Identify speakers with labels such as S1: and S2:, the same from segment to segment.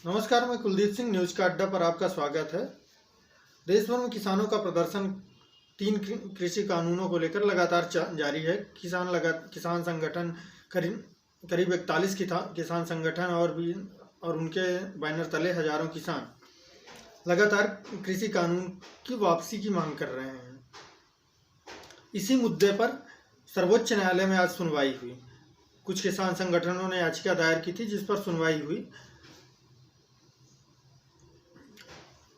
S1: नमस्कार, मैं कुलदीप सिंह। न्यूज का अड्डा पर आपका स्वागत है। देश भर में किसानों का प्रदर्शन तीन कृषि कानूनों को लेकर लगातार जारी है। किसान संगठन करीब 41 किसान संगठन और उनके बैनर तले हजारों किसान लगातार कृषि कानून की वापसी की मांग कर रहे हैं। इसी मुद्दे पर सर्वोच्च न्यायालय में आज सुनवाई हुई। कुछ किसान संगठनों ने याचिका दायर की थी, जिस पर सुनवाई हुई।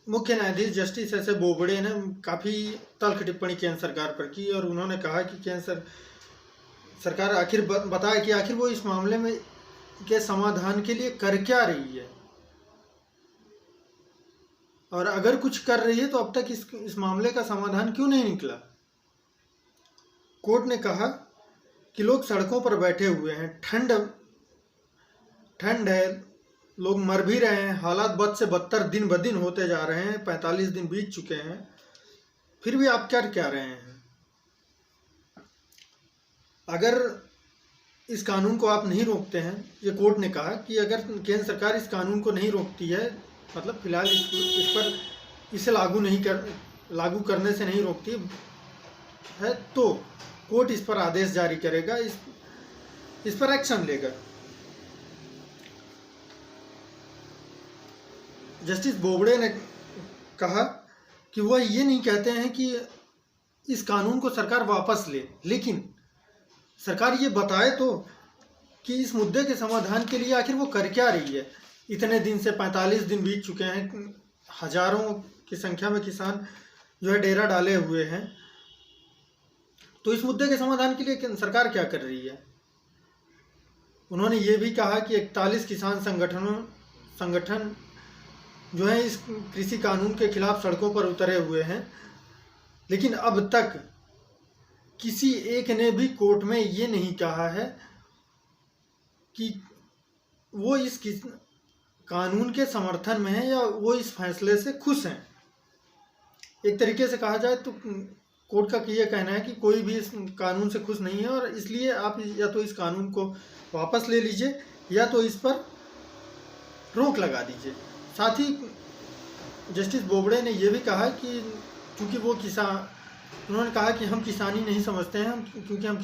S1: मुख्य न्यायाधीश जस्टिस एस ए बोबड़े ने काफ़ी तल्ख टिप्पणी केंद्र सरकार पर की और उन्होंने कहा कि केंद्र सरकार आखिर बताए कि आखिर वो इस मामले में के समाधान के लिए कर क्या रही है, और अगर कुछ कर रही है तो अब तक इस मामले का समाधान क्यों नहीं निकला। कोर्ट ने कहा कि लोग सड़कों पर बैठे हुए हैं, ठंड है, लोग मर भी रहे हैं, हालात बद से बदतर दिन ब दिन होते जा रहे हैं, 45 दिन बीत चुके हैं, फिर भी आप क्या रहे हैं। अगर इस कानून को आप नहीं रोकते हैं, ये कोर्ट ने कहा कि अगर केंद्र सरकार इस कानून को नहीं रोकती है, मतलब फिलहाल इसे लागू करने से नहीं रोकती है, तो कोर्ट इस पर आदेश जारी करेगा, इस पर एक्शन लेगा। जस्टिस बोबड़े ने कहा कि वह ये नहीं कहते हैं कि इस कानून को सरकार वापस ले, लेकिन सरकार ये बताए तो कि इस मुद्दे के समाधान के लिए आखिर वो कर क्या रही है। इतने दिन से 45 दिन बीत चुके हैं, हजारों की संख्या में किसान जो है डेरा डाले हुए हैं, तो इस मुद्दे के समाधान के लिए सरकार क्या कर रही है। उन्होंने ये भी कहा कि 41 किसान संगठन जो है इस कृषि कानून के खिलाफ सड़कों पर उतरे हुए हैं, लेकिन अब तक किसी एक ने भी कोर्ट में ये नहीं कहा है कि वो इस कानून के समर्थन में है या वो इस फैसले से खुश हैं। एक तरीके से कहा जाए तो कोर्ट का ये कहना है कि कोई भी इस कानून से खुश नहीं है, और इसलिए आप या तो इस कानून को वापस ले लीजिए या तो इस पर रोक लगा दीजिए। साथ ही जस्टिस बोबड़े ने यह भी कहा कि चूँकि उन्होंने कहा कि हम किसानी नहीं समझते हैं, क्योंकि हम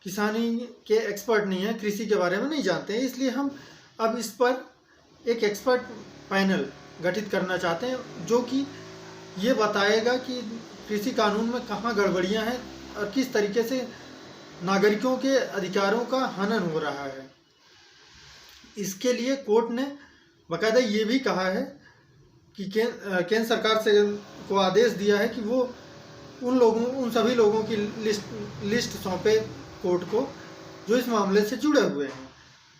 S1: किसानी के एक्सपर्ट नहीं हैं, कृषि के बारे में नहीं जानते हैं, इसलिए हम अब इस पर एक एक्सपर्ट पैनल गठित करना चाहते हैं जो कि ये बताएगा कि कृषि कानून में कहाँ गड़बड़ियाँ हैं और किस तरीके से नागरिकों के अधिकारों का हनन हो रहा है। इसके लिए कोर्ट ने बाकायदा ये भी कहा है कि केंद्र सरकार को आदेश दिया है कि वो उन सभी लोगों की लिस्ट सौंपे कोर्ट को जो इस मामले से जुड़े हुए हैं,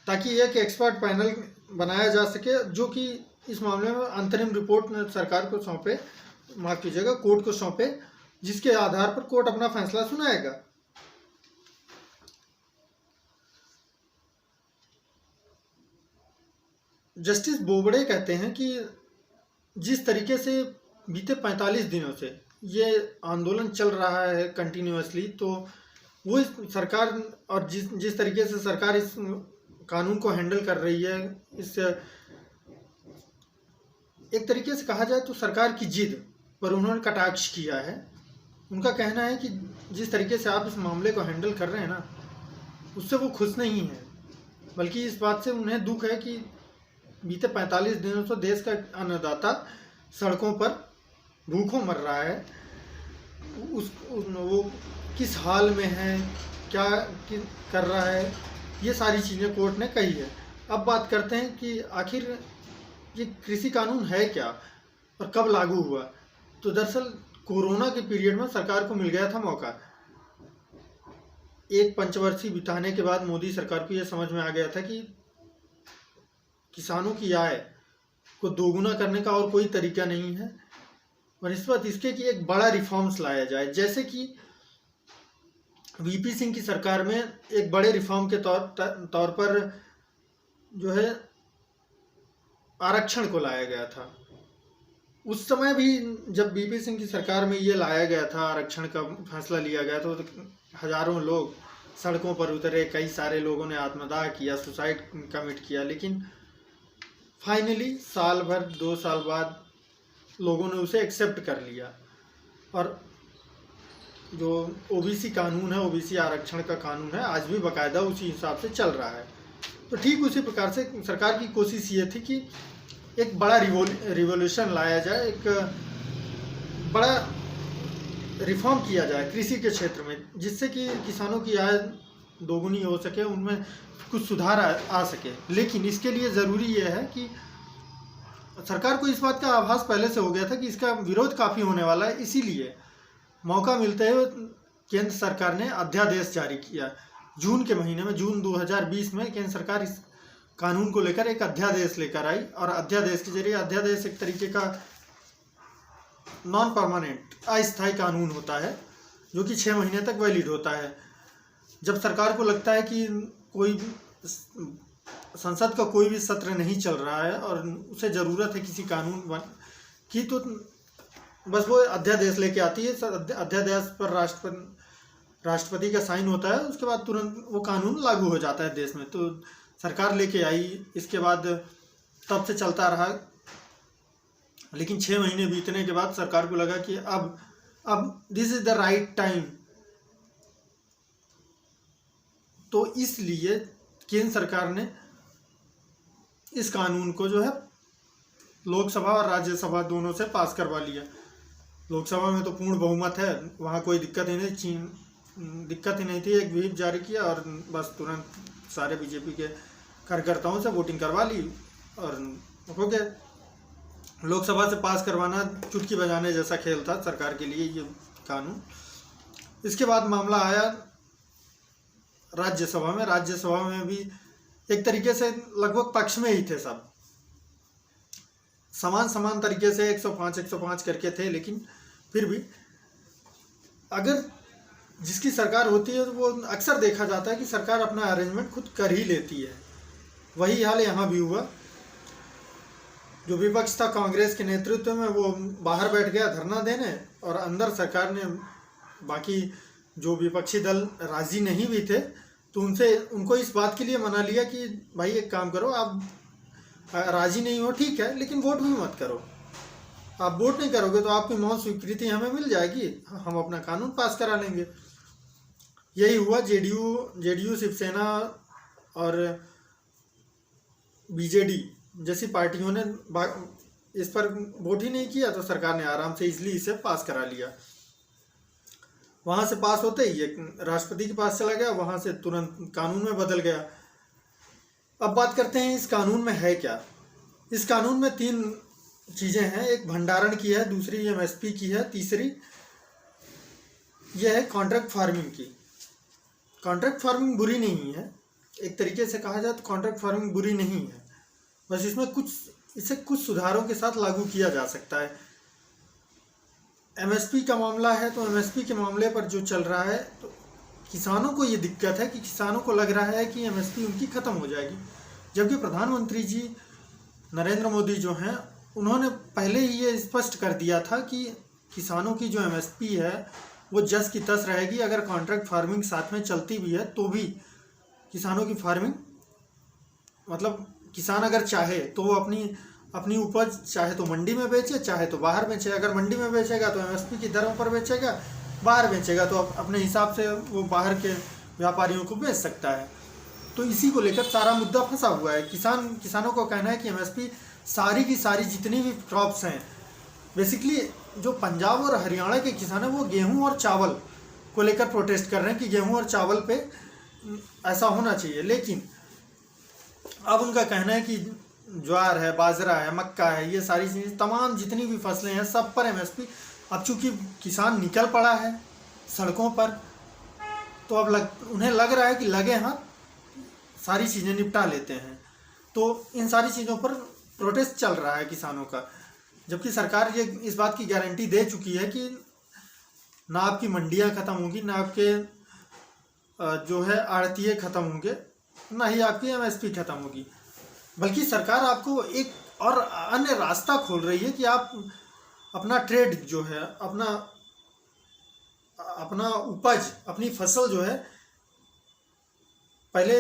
S1: ताकि एक एक्सपर्ट पैनल बनाया जा सके जो कि इस मामले में अंतरिम रिपोर्ट सरकार को सौंपे, माफ कीजिएगा, कोर्ट को सौंपे, जिसके आधार पर कोर्ट अपना फैसला सुनाएगा। जस्टिस बोबड़े कहते हैं कि जिस तरीके से बीते 45 दिनों से ये आंदोलन चल रहा है कंटिन्यूअसली, तो वो सरकार और जिस तरीके से सरकार इस कानून को हैंडल कर रही है, इससे एक तरीके से कहा जाए तो सरकार की जिद पर उन्होंने कटाक्ष किया है। उनका कहना है कि जिस तरीके से आप इस मामले को हैंडल कर रहे हैं ना, उससे वो खुश नहीं है, बल्कि इस बात से उन्हें दुख है कि बीते 45 दिनों से देश का अन्नदाता सड़कों पर भूखों मर रहा है। वो किस हाल में है, क्या कर रहा है, ये सारी चीज़ें कोर्ट ने कही है। अब बात करते हैं कि आखिर ये कृषि कानून है क्या और कब लागू हुआ। तो दरअसल कोरोना के पीरियड में सरकार को मिल गया था मौका। एक पंचवर्षीय बिताने के बाद मोदी सरकार को यह समझ में आ गया था कि किसानों की आय को दोगुना करने का और कोई तरीका नहीं है, और इस वक्त इसके कि एक बड़ा रिफॉर्म्स लाया जाए। जैसे कि वीपी सिंह की सरकार में एक बड़े रिफॉर्म के तौर पर जो है आरक्षण को लाया गया था। उस समय भी जब वीपी सिंह की सरकार में ये लाया गया था, आरक्षण का फैसला लिया गया था, तो हजारों लोग सड़कों पर उतरे, कई सारे लोगों ने आत्मदाह किया, सुसाइड कमिट किया, लेकिन फाइनली साल भर 2 साल बाद लोगों ने उसे एक्सेप्ट कर लिया। और जो ओबीसी कानून है, ओबीसी आरक्षण का कानून है, आज भी बाकायदा उसी हिसाब से चल रहा है। तो ठीक उसी प्रकार से सरकार की कोशिश ये थी कि एक बड़ा रिवोल्यूशन लाया जाए, एक बड़ा रिफॉर्म किया जाए कृषि के क्षेत्र में, जिससे कि किसानों की आय दोगुनी हो सके, उनमें कुछ सुधार आ सके। लेकिन इसके लिए ज़रूरी ये है कि सरकार को इस बात का आभास पहले से हो गया था कि इसका विरोध काफ़ी होने वाला है, इसीलिए मौका मिलते हुए केंद्र सरकार ने अध्यादेश जारी किया। जून के महीने में, जून 2020 में केंद्र सरकार इस कानून को लेकर एक अध्यादेश लेकर आई। और अध्यादेश के जरिए, अध्यादेश एक तरीके का नॉन परमानेंट अस्थायी कानून होता है जो कि 6 महीने तक वैलिड होता है। जब सरकार को लगता है कि कोई संसद का कोई भी सत्र नहीं चल रहा है और उसे ज़रूरत है किसी कानून की, तो बस वो अध्यादेश लेके आती है। अध्यादेश पर राष्ट्रपति का साइन होता है, उसके बाद तुरंत वो कानून लागू हो जाता है देश में। तो सरकार लेके आई, इसके बाद तब से चलता रहा। लेकिन 6 महीने बीतने के बाद सरकार को लगा कि अब this is the right time. तो इसलिए केंद्र सरकार ने इस कानून को जो है लोकसभा और राज्यसभा दोनों से पास करवा लिया। लोकसभा में तो पूर्ण बहुमत है, वहाँ कोई दिक्कत ही नहीं थी। एक व्हिप जारी किया और बस तुरंत सारे बीजेपी के कार्यकर्ताओं से वोटिंग करवा ली और हो गया। लोकसभा से पास करवाना चुटकी बजाने जैसा खेल था सरकार के लिए ये कानून। इसके बाद मामला आया राज्यसभा में। राज्यसभा में भी एक तरीके से लगभग पक्ष में ही थे सब, समान तरीके से 105 करके थे। लेकिन फिर भी अगर जिसकी सरकार होती है तो वो अक्सर देखा जाता है कि सरकार अपना अरेंजमेंट खुद कर ही लेती है। वही हाल यहाँ भी हुआ। जो विपक्ष था कांग्रेस के नेतृत्व में, वो बाहर बैठ गया धरना देने, और अंदर सरकार ने, बाकी जो विपक्षी दल राजी नहीं भी थे तो उनको इस बात के लिए मना लिया कि भाई एक काम करो, आप राजी नहीं हो ठीक है, लेकिन वोट भी मत करो। आप वोट नहीं करोगे तो आपकी मौन स्वीकृति हमें मिल जाएगी, हम अपना कानून पास करा लेंगे। यही हुआ। जेडीयू शिवसेना और बीजेडी जैसी पार्टियों ने इस पर वोट ही नहीं किया, तो सरकार ने आराम से इजली इसे पास करा लिया। वहाँ से पास होते ही एक राष्ट्रपति के पास चला गया, वहाँ से तुरंत कानून में बदल गया। अब बात करते हैं इस कानून में है क्या। इस कानून में 3 चीज़ें हैं। एक भंडारण की है, दूसरी एमएसपी की है, तीसरी यह है कॉन्ट्रैक्ट फार्मिंग की। कॉन्ट्रैक्ट फार्मिंग बुरी नहीं है, एक तरीके से कहा जाए तो कॉन्ट्रैक्ट फार्मिंग बुरी नहीं है, बस इसे कुछ सुधारों के साथ लागू किया जा सकता है। एमएसपी का मामला है, तो एमएसपी के मामले पर जो चल रहा है, तो किसानों को ये दिक्कत है कि किसानों को लग रहा है कि एमएसपी उनकी ख़त्म हो जाएगी, जबकि प्रधानमंत्री जी नरेंद्र मोदी जो हैं, उन्होंने पहले ही ये स्पष्ट कर दिया था कि किसानों की जो एमएसपी है वो जस की तस रहेगी। अगर कॉन्ट्रैक्ट फार्मिंग साथ में चलती भी है तो भी किसानों की फार्मिंग, मतलब किसान अगर चाहे तो वो अपनी उपज चाहे तो मंडी में बेचे, चाहे तो बाहर बेचे। अगर मंडी में बेचेगा तो एमएसपी की दरों पर बेचेगा, बाहर बेचेगा तो अपने हिसाब से वो बाहर के व्यापारियों को बेच सकता है। तो इसी को लेकर सारा मुद्दा फंसा हुआ है। किसानों को कहना है कि एमएसपी सारी की सारी जितनी भी क्रॉप्स हैं, बेसिकली जो पंजाब और हरियाणा के किसान हैं वो गेहूं और चावल को लेकर प्रोटेस्ट कर रहे हैं कि गेहूं और चावल पे ऐसा होना चाहिए। लेकिन अब उनका कहना है कि ज्वार है, बाजरा है, मक्का है, ये सारी चीज़ें, तमाम जितनी भी फसलें हैं सब पर एमएसपी। अब चूँकि किसान निकल पड़ा है सड़कों पर, तो अब उन्हें लग रहा है कि लगे हाथ सारी चीज़ें निपटा लेते हैं। तो इन सारी चीज़ों पर प्रोटेस्ट चल रहा है किसानों का, जबकि सरकार ये इस बात की गारंटी दे चुकी है कि ना आपकी मंडियाँ ख़त्म होंगी, ना आपके जो है आड़तिये ख़त्म होंगे, ना ही आपकी एमएसपी ख़त्म होगी। बल्कि सरकार आपको एक और अन्य रास्ता खोल रही है कि आप अपना ट्रेड जो है, अपना उपज, अपनी फसल जो है, पहले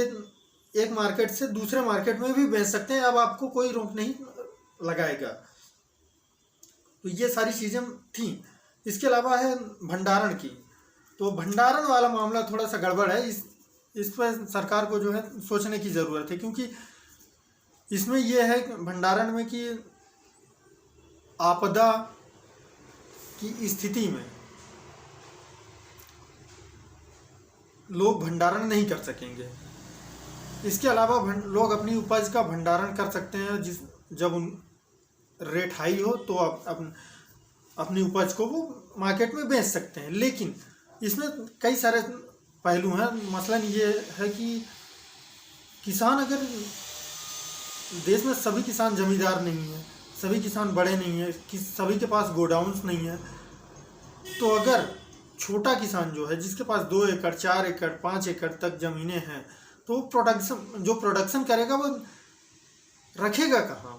S1: एक मार्केट से दूसरे मार्केट में भी बेच सकते हैं, अब आपको कोई रोक नहीं लगाएगा। तो ये सारी चीज़ें थी। इसके अलावा है भंडारण की, तो भंडारण वाला मामला थोड़ा सा गड़बड़ है। इस पर सरकार को जो है सोचने की ज़रूरत है, क्योंकि इसमें यह है भंडारण में कि आपदा की स्थिति में लोग भंडारण नहीं कर सकेंगे। इसके अलावा लोग अपनी उपज का भंडारण कर सकते हैं, जब उन रेट हाई हो तो अपनी उपज को वो मार्केट में बेच सकते हैं। लेकिन इसमें कई सारे पहलू हैं। मसलन ये है कि किसान, अगर देश में सभी किसान जमींदार नहीं है, सभी किसान बड़े नहीं है, सभी के पास गोडाउन्स नहीं है, तो अगर छोटा किसान जो है, जिसके पास 2 एकड़ 4 एकड़ 5 एकड़ तक ज़मीनें हैं, तो प्रोडक्शन करेगा वो रखेगा कहाँ?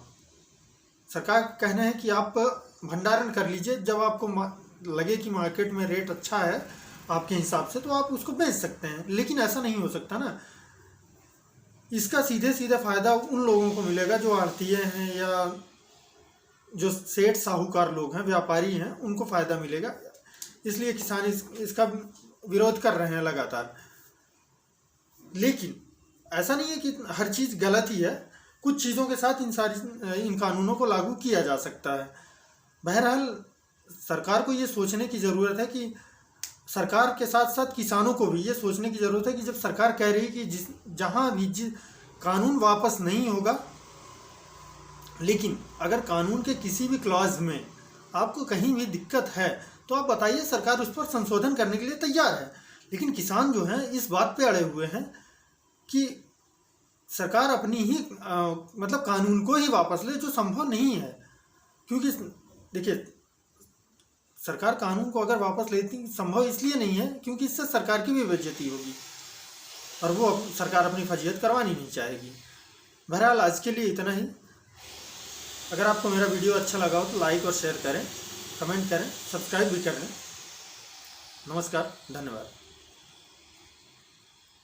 S1: सरकार का कहना है कि आप भंडारण कर लीजिए, जब आपको लगे कि मार्केट में रेट अच्छा है आपके हिसाब से, तो आप उसको बेच सकते हैं। लेकिन ऐसा नहीं हो सकता ना। इसका सीधे फ़ायदा उन लोगों को मिलेगा जो आढ़तिये हैं या जो सेठ साहूकार लोग हैं, व्यापारी हैं, उनको फ़ायदा मिलेगा। इसलिए किसान इसका विरोध कर रहे हैं लगातार। लेकिन ऐसा नहीं है कि हर चीज़ गलत ही है, कुछ चीज़ों के साथ इन कानूनों को लागू किया जा सकता है। बहरहाल सरकार को ये सोचने की ज़रूरत है कि सरकार के साथ साथ किसानों को भी ये सोचने की ज़रूरत है कि जब सरकार कह रही है कि जहाँ भी कानून वापस नहीं होगा, लेकिन अगर कानून के किसी भी क्लॉज में आपको कहीं भी दिक्कत है तो आप बताइए, सरकार उस पर संशोधन करने के लिए तैयार है। लेकिन किसान जो हैं इस बात पे अड़े हुए हैं कि सरकार अपनी ही मतलब कानून को ही वापस ले, जो संभव नहीं है। क्योंकि देखिए, सरकार कानून को अगर वापस लेती, संभव इसलिए नहीं है क्योंकि इससे सरकार की भी बेइज्जती होगी और वो सरकार अपनी फजीहत करवानी नहीं चाहेगी। बहरहाल आज के लिए इतना ही। अगर आपको मेरा वीडियो अच्छा लगा हो तो लाइक और शेयर करें, कमेंट करें, सब्सक्राइब भी करें। नमस्कार, धन्यवाद।